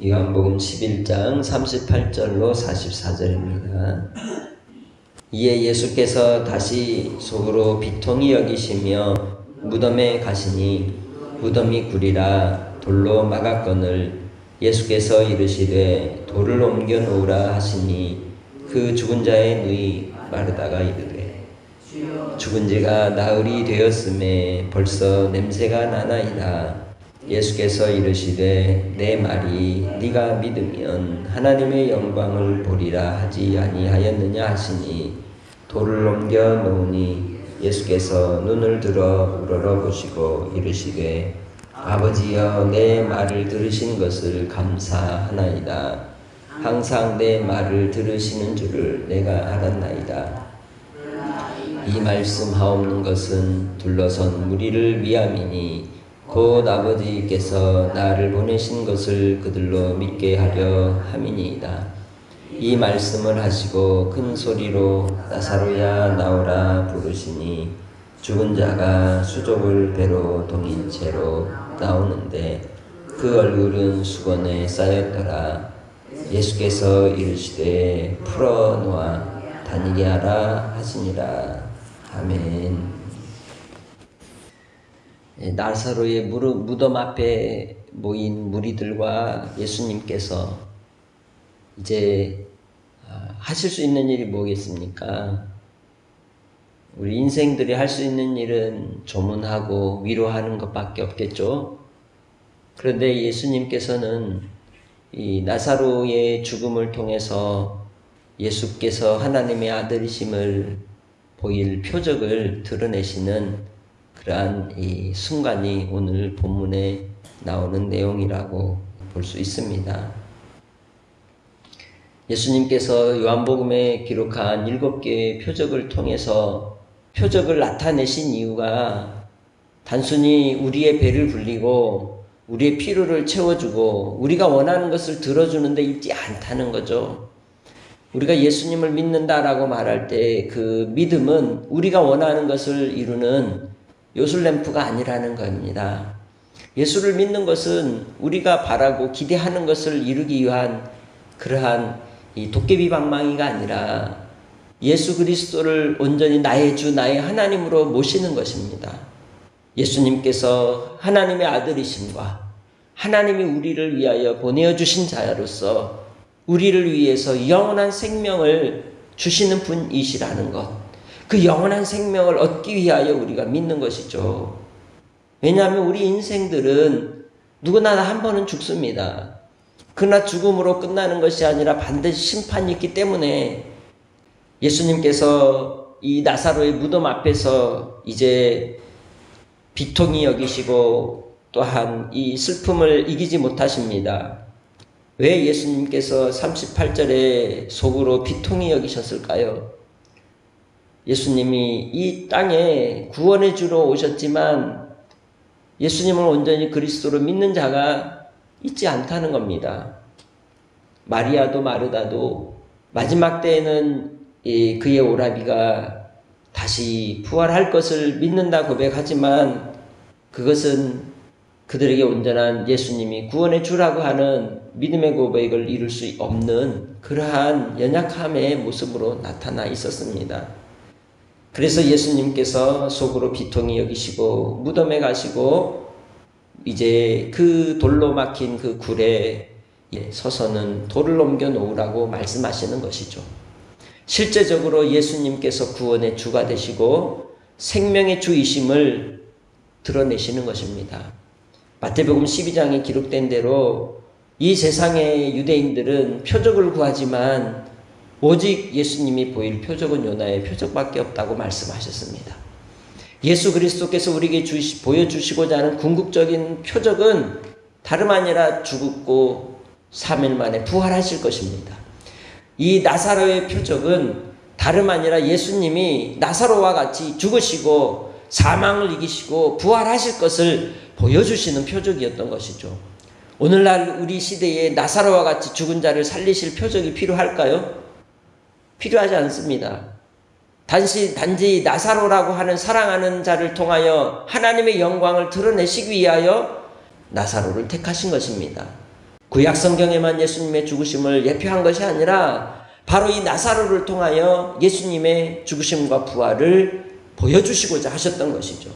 요한복음 11장 38절로 44절입니다. 이에 예수께서 다시 속으로 비통히 여기시며 무덤에 가시니 무덤이 구리라 돌로 막았거늘 예수께서 이르시되 돌을 옮겨 놓으라 하시니 그 죽은 자의 누이 마르다가 이르되 죽은 지가 나흘이 되었음에 벌써 냄새가 나나이다. 예수께서 이르시되 내 말이 네가 믿으면 하나님의 영광을 보리라 하지 아니하였느냐 하시니 돌을 옮겨 놓으니 예수께서 눈을 들어 우러러 보시고 이르시되 아버지여 내 말을 들으신 것을 감사하나이다. 항상 내 말을 들으시는 줄을 내가 알았나이다. 이 말씀 하옵는 것은 둘러선 무리를 위함이니 곧 아버지께서 나를 보내신 것을 그들로 믿게 하려 함이니이다. 이 말씀을 하시고 큰 소리로 나사로야 나오라 부르시니 죽은 자가 수족을 배로 동인 채로 나오는데 그 얼굴은 수건에 쌓였더라. 예수께서 이르시되 풀어놓아 다니게 하라 하시니라. 아멘. 나사로의 무덤 앞에 모인 무리들과 예수님께서 이제 하실 수 있는 일이 뭐겠습니까? 우리 인생들이 할 수 있는 일은 조문하고 위로하는 것밖에 없겠죠. 그런데 예수님께서는 이 나사로의 죽음을 통해서 예수께서 하나님의 아들이심을 보일 표적을 드러내시는 그러한 이 순간이 오늘 본문에 나오는 내용이라고 볼 수 있습니다. 예수님께서 요한복음에 기록한 7개의 표적을 통해서 표적을 나타내신 이유가 단순히 우리의 배를 불리고 우리의 필요를 채워주고 우리가 원하는 것을 들어주는 데 있지 않다는 거죠. 우리가 예수님을 믿는다라고 말할 때 그 믿음은 우리가 원하는 것을 이루는 요술램프가 아니라는 겁니다. 예수를 믿는 것은 우리가 바라고 기대하는 것을 이루기 위한 그러한 이 도깨비 방망이가 아니라 예수 그리스도를 온전히 나의 주, 나의 하나님으로 모시는 것입니다. 예수님께서 하나님의 아들이심과 하나님이 우리를 위하여 보내어 주신 자로서 우리를 위해서 영원한 생명을 주시는 분이시라는 것. 그 영원한 생명을 얻기 위하여 우리가 믿는 것이죠. 왜냐하면 우리 인생들은 누구나 한 번은 죽습니다. 그러나 죽음으로 끝나는 것이 아니라 반드시 심판이 있기 때문에 예수님께서 이 나사로의 무덤 앞에서 이제 비통히 여기시고 또한 이 슬픔을 이기지 못하십니다. 왜 예수님께서 38절에 속으로 비통히 여기셨을까요? 예수님이 이 땅에 구원해 주러 오셨지만 예수님을 온전히 그리스도로 믿는 자가 있지 않다는 겁니다. 마리아도 마르다도 마지막 때에는 그의 오라비가 다시 부활할 것을 믿는다 고백하지만 그것은 그들에게 온전한 예수님이 구원해 주라고 하는 믿음의 고백을 이룰 수 없는 그러한 연약함의 모습으로 나타나 있었습니다. 그래서 예수님께서 속으로 비통히 여기시고 무덤에 가시고 이제 그 돌로 막힌 그 굴에 서서는 돌을 옮겨 놓으라고 말씀하시는 것이죠. 실제적으로 예수님께서 구원의 주가 되시고 생명의 주이심을 드러내시는 것입니다. 마태복음 12장에 기록된 대로 이 세상의 유대인들은 표적을 구하지만 오직 예수님이 보일 표적은 요나의 표적밖에 없다고 말씀하셨습니다. 예수 그리스도께서 우리에게 보여주시고자 하는 궁극적인 표적은 다름 아니라 죽고 3일 만에 부활하실 것입니다. 이 나사로의 표적은 다름 아니라 예수님이 나사로와 같이 죽으시고 사망을 이기시고 부활하실 것을 보여주시는 표적이었던 것이죠. 오늘날 우리 시대에 나사로와 같이 죽은 자를 살리실 표적이 필요할까요? 필요하지 않습니다. 단지 나사로라고 하는 사랑하는 자를 통하여 하나님의 영광을 드러내시기 위하여 나사로를 택하신 것입니다. 구약 성경에만 예수님의 죽으심을 예표한 것이 아니라 바로 이 나사로를 통하여 예수님의 죽으심과 부활을 보여주시고자 하셨던 것이죠.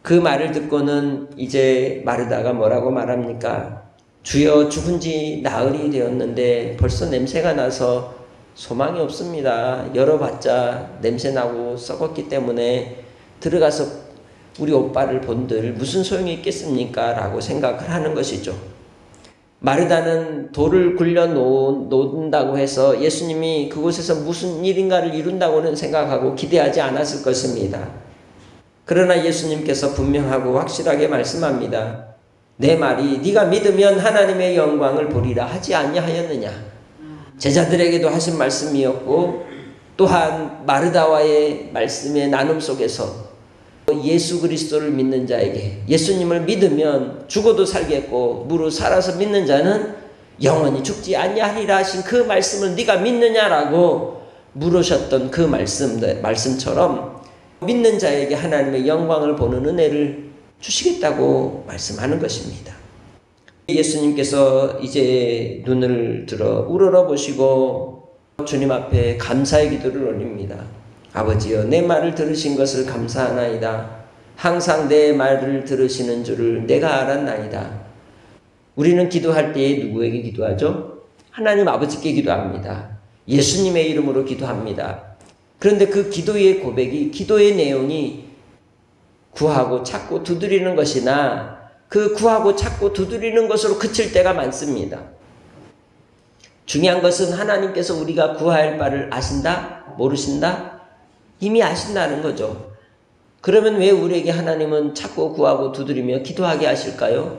그 말을 듣고는 이제 마르다가 뭐라고 말합니까? 주여, 죽은 지 나흘이 되었는데 벌써 냄새가 나서 소망이 없습니다. 열어봤자 냄새나고 썩었기 때문에 들어가서 우리 오빠를 본들 무슨 소용이 있겠습니까? 라고 생각을 하는 것이죠. 마르다는 돌을 굴려 놓는다고 해서 예수님이 그곳에서 무슨 일인가를 이룬다고는 생각하고 기대하지 않았을 것입니다. 그러나 예수님께서 분명하고 확실하게 말씀합니다. 내 말이 네가 믿으면 하나님의 영광을 보리라 하지 아니하였느냐. 제자들에게도 하신 말씀이었고 또한 마르다와의 말씀의 나눔 속에서 예수 그리스도를 믿는 자에게 예수님을 믿으면 죽어도 살겠고 무릇 살아서 믿는 자는 영원히 죽지 아니하리라 하신 그 말씀을 네가 믿느냐라고 물으셨던 그 말씀처럼 믿는 자에게 하나님의 영광을 보는 은혜를 주시겠다고 말씀하는 것입니다. 예수님께서 이제 눈을 들어 우러러보시고 주님 앞에 감사의 기도를 올립니다. 아버지여, 내 말을 들으신 것을 감사하나이다. 항상 내 말을 들으시는 줄을 내가 알았나이다. 우리는 기도할 때에 누구에게 기도하죠? 하나님 아버지께 기도합니다. 예수님의 이름으로 기도합니다. 그런데 그 기도의 고백이, 기도의 내용이 구하고 찾고 두드리는 것이나 그 구하고 찾고 두드리는 것으로 그칠 때가 많습니다. 중요한 것은 하나님께서 우리가 구할 바를 아신다? 모르신다? 이미 아신다는 거죠. 그러면 왜 우리에게 하나님은 찾고 구하고 두드리며 기도하게 하실까요?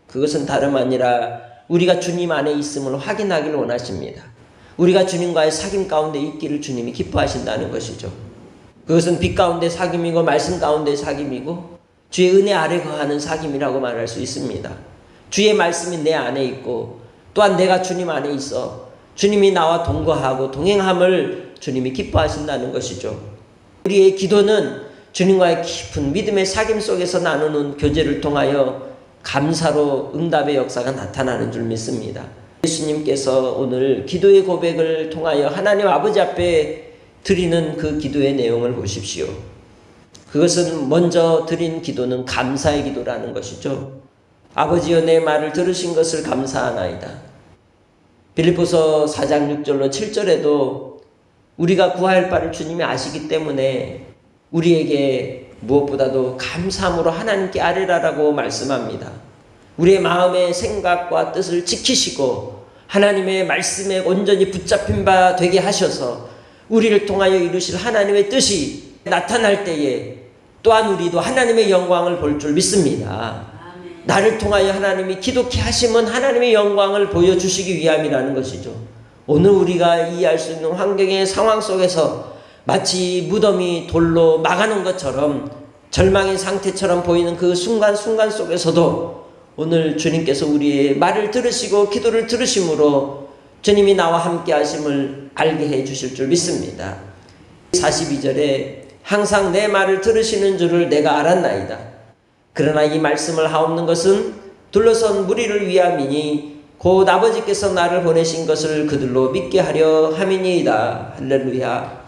그것은 다름 아니라 우리가 주님 안에 있음을 확인하기를 원하십니다. 우리가 주님과의 사귐 가운데 있기를 주님이 기뻐하신다는 것이죠. 그것은 빛 가운데 사귐이고 말씀 가운데 사귐이고 주의 은혜 아래 거하는 사귐이라고 말할 수 있습니다. 주의 말씀이 내 안에 있고 또한 내가 주님 안에 있어 주님이 나와 동거하고 동행함을 주님이 기뻐하신다는 것이죠. 우리의 기도는 주님과의 깊은 믿음의 사귐 속에서 나누는 교제를 통하여 감사로 응답의 역사가 나타나는 줄 믿습니다. 예수님께서 오늘 기도의 고백을 통하여 하나님 아버지 앞에 드리는 그 기도의 내용을 보십시오. 그것은 먼저 드린 기도는 감사의 기도라는 것이죠. 아버지여, 내 말을 들으신 것을 감사하나이다. 빌립보서 4장 6절로 7절에도 우리가 구할 바를 주님이 아시기 때문에 우리에게 무엇보다도 감사함으로 하나님께 아뢰라라고 말씀합니다. 우리의 마음의 생각과 뜻을 지키시고 하나님의 말씀에 온전히 붙잡힌 바 되게 하셔서 우리를 통하여 이루실 하나님의 뜻이 나타날 때에 또한 우리도 하나님의 영광을 볼 줄 믿습니다. 나를 통하여 하나님이 기독케 하심은 하나님의 영광을 보여주시기 위함이라는 것이죠. 오늘 우리가 이해할 수 있는 환경의 상황 속에서 마치 무덤이 돌로 막아놓은 것처럼 절망의 상태처럼 보이는 그 순간순간 속에서도 오늘 주님께서 우리의 말을 들으시고 기도를 들으심으로 주님이 나와 함께 하심을 알게 해 주실 줄 믿습니다. 42절에 항상 내 말을 들으시는 줄을 내가 알았나이다. 그러나 이 말씀을 하옵는 것은 둘러선 무리를 위함이니 곧 아버지께서 나를 보내신 것을 그들로 믿게 하려 함이니이다. 할렐루야.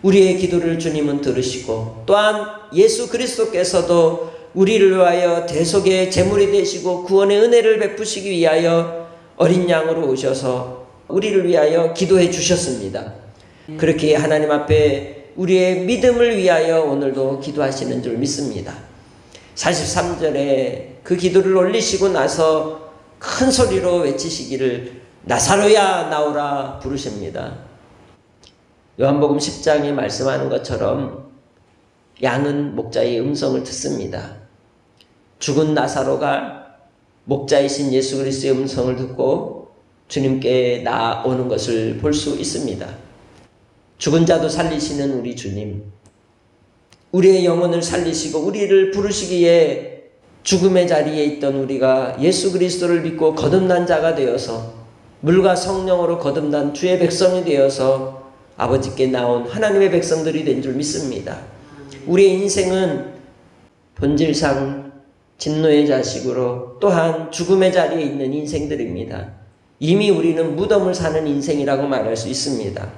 우리의 기도를 주님은 들으시고 또한 예수 그리스도께서도 우리를 위하여 대속의 제물이 되시고 구원의 은혜를 베푸시기 위하여 어린 양으로 오셔서 우리를 위하여 기도해 주셨습니다. 그렇게 하나님 앞에 우리의 믿음을 위하여 오늘도 기도하시는 줄 믿습니다. 43절에 그 기도를 올리시고 나서 큰 소리로 외치시기를 나사로야 나오라 부르십니다. 요한복음 10장에 말씀하는 것처럼 양은 목자의 음성을 듣습니다. 죽은 나사로가 목자이신 예수 그리스도의 음성을 듣고 주님께 나오는 것을 볼 수 있습니다. 죽은 자도 살리시는 우리 주님, 우리의 영혼을 살리시고 우리를 부르시기에 죽음의 자리에 있던 우리가 예수 그리스도를 믿고 거듭난 자가 되어서 물과 성령으로 거듭난 주의 백성이 되어서 아버지께 나온 하나님의 백성들이 된 줄 믿습니다. 우리의 인생은 본질상 진노의 자식으로 또한 죽음의 자리에 있는 인생들입니다. 이미 우리는 무덤을 사는 인생이라고 말할 수 있습니다.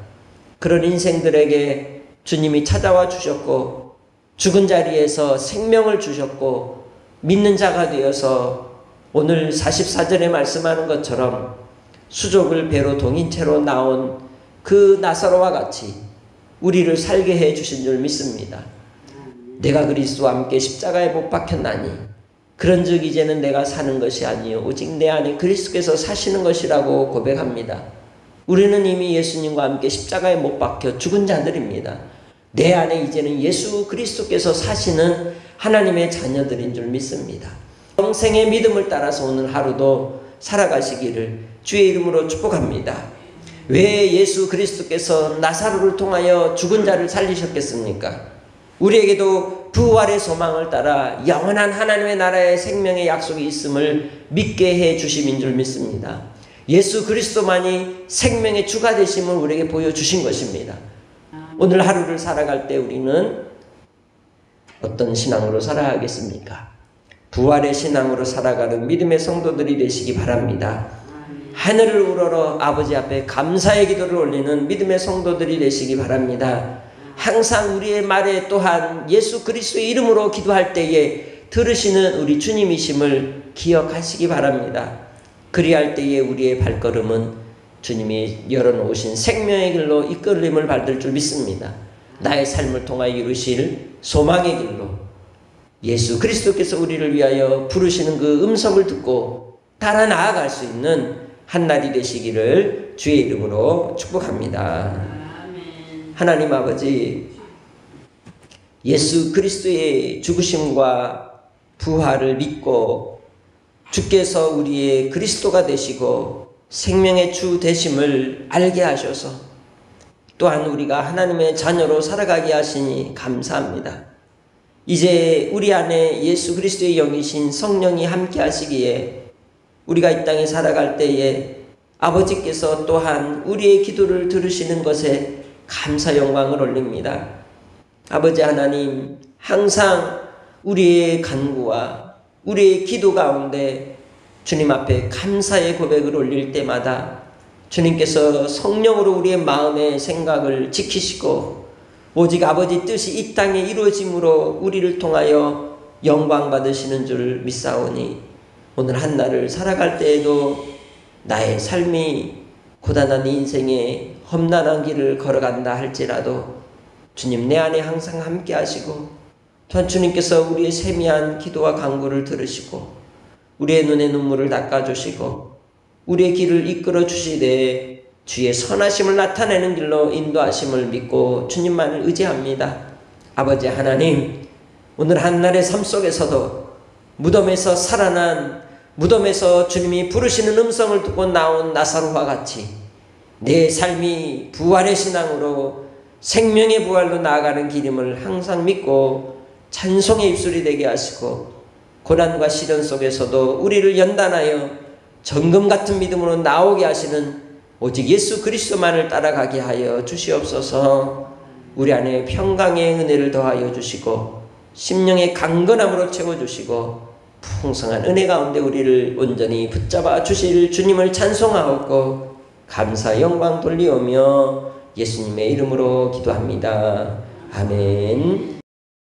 그런 인생들에게 주님이 찾아와 주셨고 죽은 자리에서 생명을 주셨고 믿는 자가 되어서 오늘 44절에 말씀하는 것처럼 수족을 배로 동인 채로 나온 그 나사로와 같이 우리를 살게 해 주신 줄 믿습니다. 내가 그리스도와 함께 십자가에 못 박혔나니 그런즉 이제는 내가 사는 것이 아니요 오직 내 안에 그리스도께서 사시는 것이라고 고백합니다. 우리는 이미 예수님과 함께 십자가에 못 박혀 죽은 자들입니다. 내 안에 이제는 예수 그리스도께서 사시는 하나님의 자녀들인 줄 믿습니다. 영생의 믿음을 따라서 오늘 하루도 살아가시기를 주의 이름으로 축복합니다. 왜 예수 그리스도께서 나사로를 통하여 죽은 자를 살리셨겠습니까? 우리에게도 부활의 소망을 따라 영원한 하나님의 나라의 생명의 약속이 있음을 믿게 해 주심인 줄 믿습니다. 예수 그리스도만이 생명의 주가 되심을 우리에게 보여주신 것입니다. 오늘 하루를 살아갈 때 우리는 어떤 신앙으로 살아가겠습니까? 부활의 신앙으로 살아가는 믿음의 성도들이 되시기 바랍니다. 하늘을 우러러 아버지 앞에 감사의 기도를 올리는 믿음의 성도들이 되시기 바랍니다. 항상 우리의 말에 또한 예수 그리스도의 이름으로 기도할 때에 들으시는 우리 주님이심을 기억하시기 바랍니다. 그리할 때에 우리의 발걸음은 주님이 열어놓으신 생명의 길로 이끌림을 받을 줄 믿습니다. 나의 삶을 통하여 이루실 소망의 길로 예수 그리스도께서 우리를 위하여 부르시는 그 음성을 듣고 따라 나아갈 수 있는 한날이 되시기를 주의 이름으로 축복합니다. 하나님 아버지, 예수 그리스도의 죽으심과 부활을 믿고 주께서 우리의 그리스도가 되시고 생명의 주 되심을 알게 하셔서 또한 우리가 하나님의 자녀로 살아가게 하시니 감사합니다. 이제 우리 안에 예수 그리스도의 영이신 성령이 함께 하시기에 우리가 이 땅에 살아갈 때에 아버지께서 또한 우리의 기도를 들으시는 것에 감사 영광을 올립니다. 아버지 하나님, 항상 우리의 간구와 우리의 기도 가운데 주님 앞에 감사의 고백을 올릴 때마다 주님께서 성령으로 우리의 마음의 생각을 지키시고 오직 아버지 뜻이 이 땅에 이루어짐으로 우리를 통하여 영광 받으시는 줄 믿사오니 오늘 한날을 살아갈 때에도 나의 삶이 고단한 인생의 험난한 길을 걸어간다 할지라도 주님 내 안에 항상 함께 하시고 또한 주님께서 우리의 세미한 기도와 간구를 들으시고 우리의 눈의 눈물을 닦아주시고 우리의 길을 이끌어 주시되 주의 선하심을 나타내는 길로 인도하심을 믿고 주님만을 의지합니다. 아버지 하나님, 오늘 한날의 삶 속에서도 무덤에서 살아난, 무덤에서 주님이 부르시는 음성을 듣고 나온 나사로와 같이 내 삶이 부활의 신앙으로 생명의 부활로 나아가는 길임을 항상 믿고 찬송의 입술이 되게 하시고 고난과 시련 속에서도 우리를 연단하여 정금 같은 믿음으로 나오게 하시는 오직 예수 그리스도만을 따라가게 하여 주시옵소서. 우리 안에 평강의 은혜를 더하여 주시고 심령의 강건함으로 채워주시고 풍성한 은혜 가운데 우리를 온전히 붙잡아 주실 주님을 찬송하옵고 감사 영광 돌리오며 예수님의 이름으로 기도합니다. 아멘.